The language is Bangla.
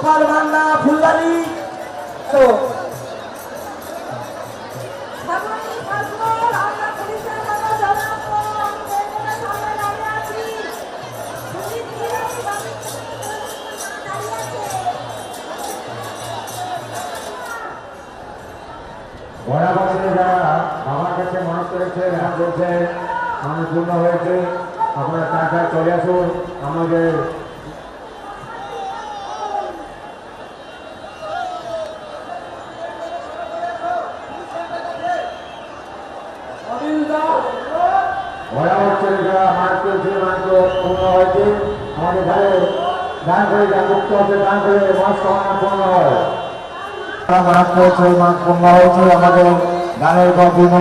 গোপাল মান্না ফুলবাড়ি। তো বরাবরে যারা আমার কাছে মনে করেছে গান বলছে মানুষ পূর্ণ হয়েছে, আপনারা টাকা চলে আসুন আমাদের পূর্ণ হয়েছে। আমাদের ঘরে গান করে যা মুক্ত হচ্ছে গান করে মনস্কামনা পূর্ণ হয়। মাস পূর্ণ হয়েছে, আমাদের গানের পূর্ণ